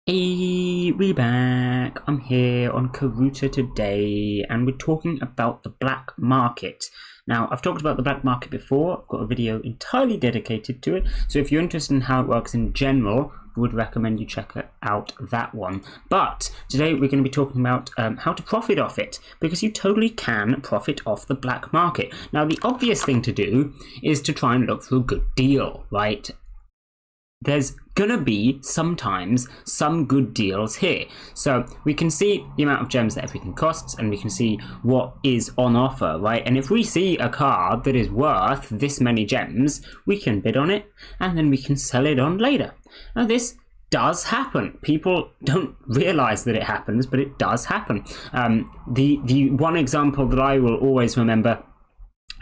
Hey, we back. I'm here on Karuta today, and we're talking about the black market. Now, I've talked about the black market before. I've got a video entirely dedicated to it, so if you're interested in how it works in general, I would recommend you check out that one. But today we're going to be talking about how to profit off it, because you totally can profit off the black market. Now, the obvious thing to do is to try and look for a good deal, right? There's gonna be sometimes some good deals here. So we can see the amount of gems that everything costs, and we can see what is on offer, right? And if we see a card that is worth this many gems, we can bid on it, and then we can sell it on later. Now this does happen. People don't realize that it happens, but it does happen. The one example that I will always remember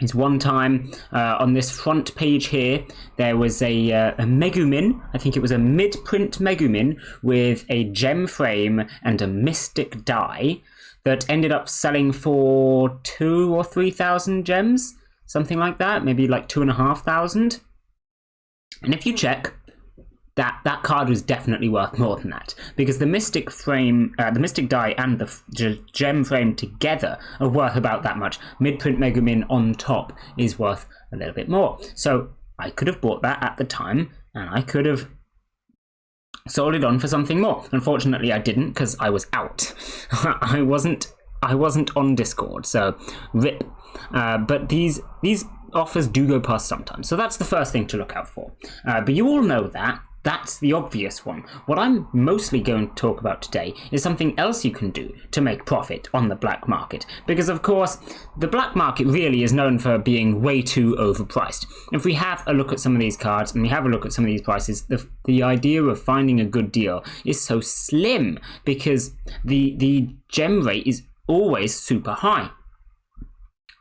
is one time on this front page here, there was a Megumin. I think it was a mid-print Megumin with a gem frame and a mystic die that ended up selling for 2,000 or 3,000 gems, something like that, maybe like 2,500. And if you check, that card was definitely worth more than that, because the mystic frame, the mystic die and the gem frame together are worth about that much. Mid-print Megumin on top is worth a little bit more. So I could have bought that at the time, and I could have sold it on for something more. Unfortunately, I didn't, because I was out. I wasn't on Discord, so rip. But these offers do go past sometimes, so that's the first thing to look out for. But you all know that. That's the obvious one. What I'm mostly going to talk about today is something else you can do to make profit on the black market. Because, of course, the black market really is known for being way too overpriced. If we have a look at some of these cards and we have a look at some of these prices, the idea of finding a good deal is so slim, because the gem rate is always super high.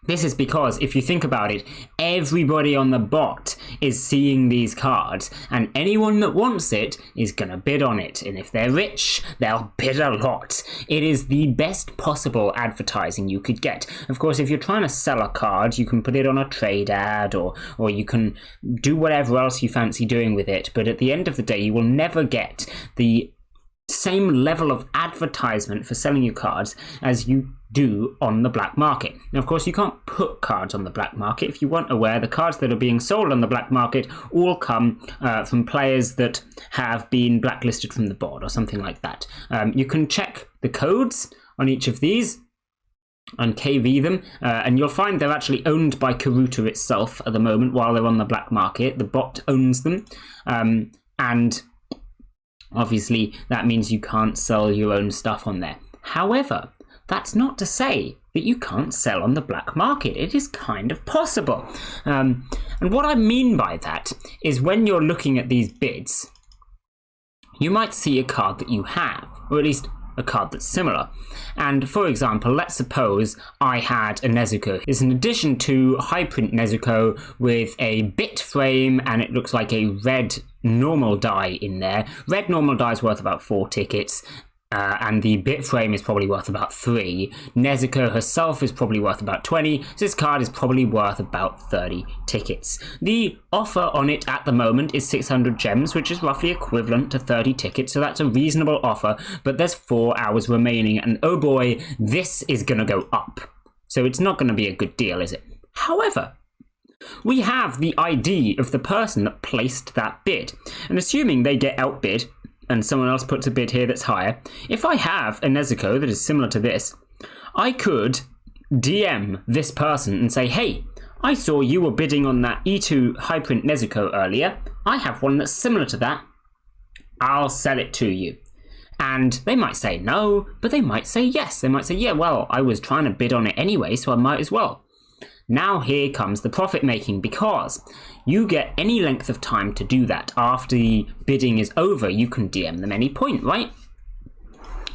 This is because, if you think about it, everybody on the bot is seeing these cards, and anyone that wants it is going to bid on it. And if they're rich, they'll bid a lot. It is the best possible advertising you could get. Of course, if you're trying to sell a card, you can put it on a trade ad, or you can do whatever else you fancy doing with it. But at the end of the day, you will never get the same level of advertisement for selling your cards as you do on the black market. Now, of course, you can't put cards on the black market. If you weren't aware, the cards that are being sold on the black market all come from players that have been blacklisted from the board or something like that. You can check the codes on each of these and KV them, and you'll find they're actually owned by Karuta itself at the moment while they're on the black market. The bot owns them, and obviously that means you can't sell your own stuff on there. However, that's not to say that you can't sell on the black market. It is kind of possible. And what I mean by that is, when you're looking at these bids, you might see a card that you have, or at least a card that's similar. And for example, let's suppose I had a Nezuko. It's an addition to high print Nezuko with a bit frame, and it looks like a red normal die in there. Red normal die is worth about 4 tickets. And the bit frame is probably worth about 3. Nezuko herself is probably worth about 20. So this card is probably worth about 30 tickets. The offer on it at the moment is 600 gems, which is roughly equivalent to 30 tickets. So that's a reasonable offer, but there's 4 hours remaining. And oh boy, this is going to go up. So it's not going to be a good deal, is it? However, we have the ID of the person that placed that bid. And assuming they get outbid, and someone else puts a bid here that's higher, if I have a Nezuko that is similar to this, I could DM this person and say, hey, I saw you were bidding on that E2 high print Nezuko earlier. I have one that's similar to that. I'll sell it to you. And they might say no, but they might say yes. They might say, yeah, well, I was trying to bid on it anyway, so I might as well. Now here comes the profit making, because you get any length of time to do that. After the bidding is over, you can DM them any point, right?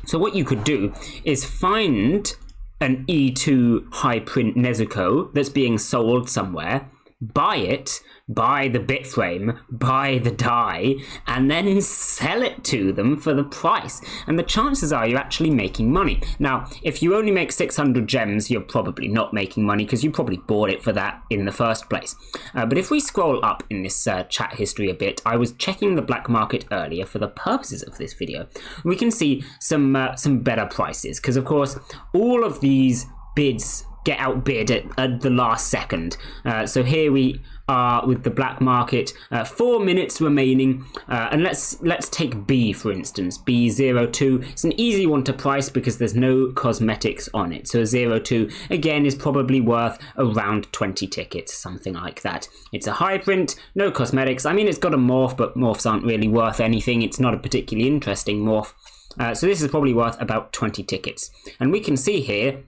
So what you could do is find an E2 high print Nezuko that's being sold somewhere, buy it, buy the bit frame, buy the die, and then sell it to them for the price. And the chances are you're actually making money. Now, if you only make 600 gems, you're probably not making money because you probably bought it for that in the first place. But if we scroll up in this chat history a bit, I was checking the black market earlier for the purposes of this video. We can see some better prices because, of course, all of these bids get outbid at the last second. So here we are with the black market, 4 minutes remaining, and let's take B for instance, B02. It's an easy one to price because there's no cosmetics on it. So 02 again is probably worth around 20 tickets, something like that. It's a high print, no cosmetics. I mean, it's got a morph, but morphs aren't really worth anything. It's not a particularly interesting morph. So this is probably worth about 20 tickets. And we can see here,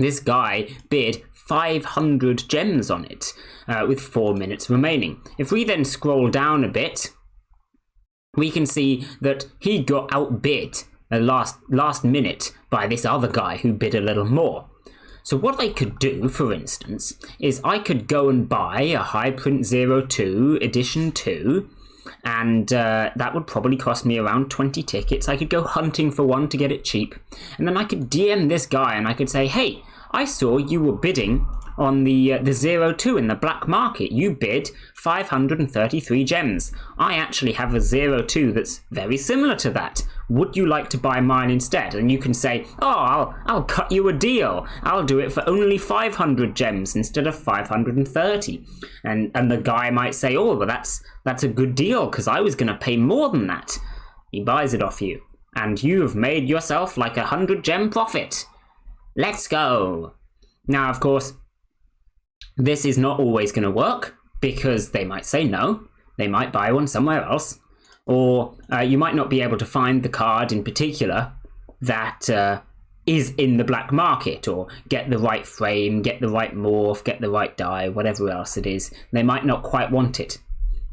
this guy bid 500 gems on it with 4 minutes remaining. If we then scroll down a bit, we can see that he got outbid last minute by this other guy who bid a little more. So what I could do, for instance, is I could go and buy a high print 02 edition 2, and that would probably cost me around 20 tickets. I could go hunting for one to get it cheap, and then I could DM this guy and I could say, hey, I saw you were bidding on the 02 in the black market. You bid 533 gems. I actually have a 02 that's very similar to that. Would you like to buy mine instead? And you can say, oh, I'll cut you a deal. I'll do it for only 500 gems instead of 530. And the guy might say, oh, well, that's a good deal because I was going to pay more than that. He buys it off you, and you've made yourself like 100 gem profit. Let's go. Now, of course, this is not always going to work because they might say no. They might buy one somewhere else. Or you might not be able to find the card in particular that is in the black market, or get the right frame, get the right morph, get the right die, whatever else it is. They might not quite want it.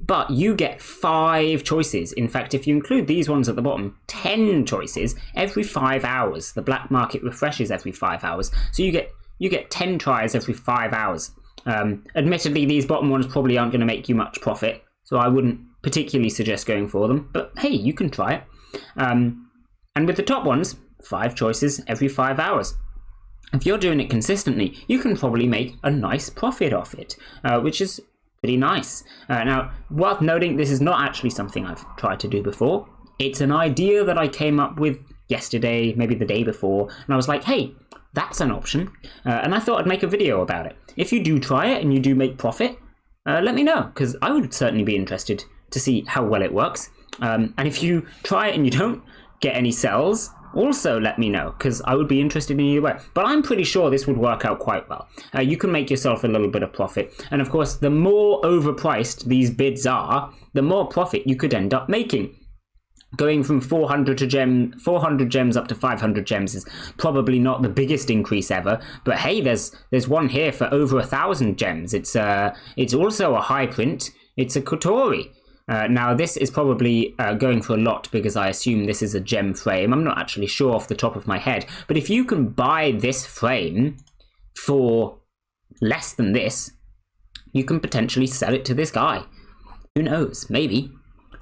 But you get 5 choices. In fact, if you include these ones at the bottom, 10 choices every 5 hours. The black market refreshes every 5 hours. So you get 10 tries every 5 hours. Admittedly, these bottom ones probably aren't going to make you much profit, so I wouldn't particularly suggest going for them. But hey, you can try it. And with the top ones, 5 choices every 5 hours. If you're doing it consistently, you can probably make a nice profit off it, which is pretty nice. Now, worth noting, this is not actually something I've tried to do before. It's an idea that I came up with yesterday, maybe the day before, and I was like, hey, that's an option, and I thought I'd make a video about it. If you do try it and you do make profit, let me know, because I would certainly be interested to see how well it works. And if you try it and you don't get any sells, also let me know, because I would be interested in either way. But I'm pretty sure this would work out quite well. You can make yourself a little bit of profit. And of course, the more overpriced these bids are, the more profit you could end up making. Going from 400 gems up to 500 gems is probably not the biggest increase ever. But hey, there's one here for over 1,000 gems. It's also a high print. It's a Kotori. Now, this is probably going for a lot because I assume this is a gem frame. I'm not actually sure off the top of my head. But if you can buy this frame for less than this, you can potentially sell it to this guy. Who knows? Maybe.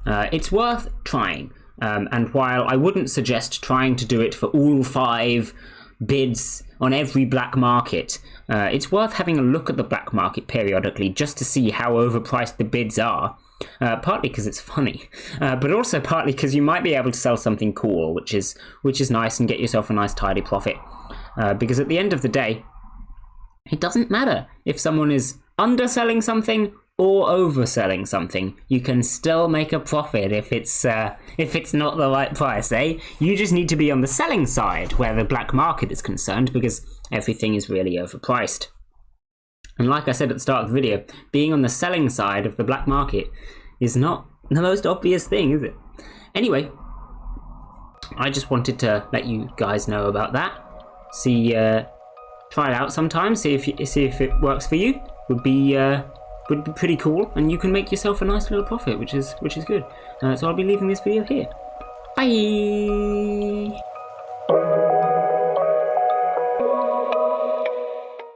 It's worth trying. And while I wouldn't suggest trying to do it for all 5 bids on every black market, it's worth having a look at the black market periodically just to see how overpriced the bids are. Partly because it's funny, but also partly because you might be able to sell something cool, which is nice, and get yourself a nice tidy profit. Because at the end of the day, it doesn't matter if someone is underselling something or overselling something. You can still make a profit if it's not the right price, eh? You just need to be on the selling side where the black market is concerned, because everything is really overpriced. And like I said at the start of the video, being on the selling side of the black market is not the most obvious thing, is it? Anyway, I just wanted to let you guys know about that. Try it out sometime. See if it works for you. Would be pretty cool, and you can make yourself a nice little profit, which is good. So I'll be leaving this video here. Bye.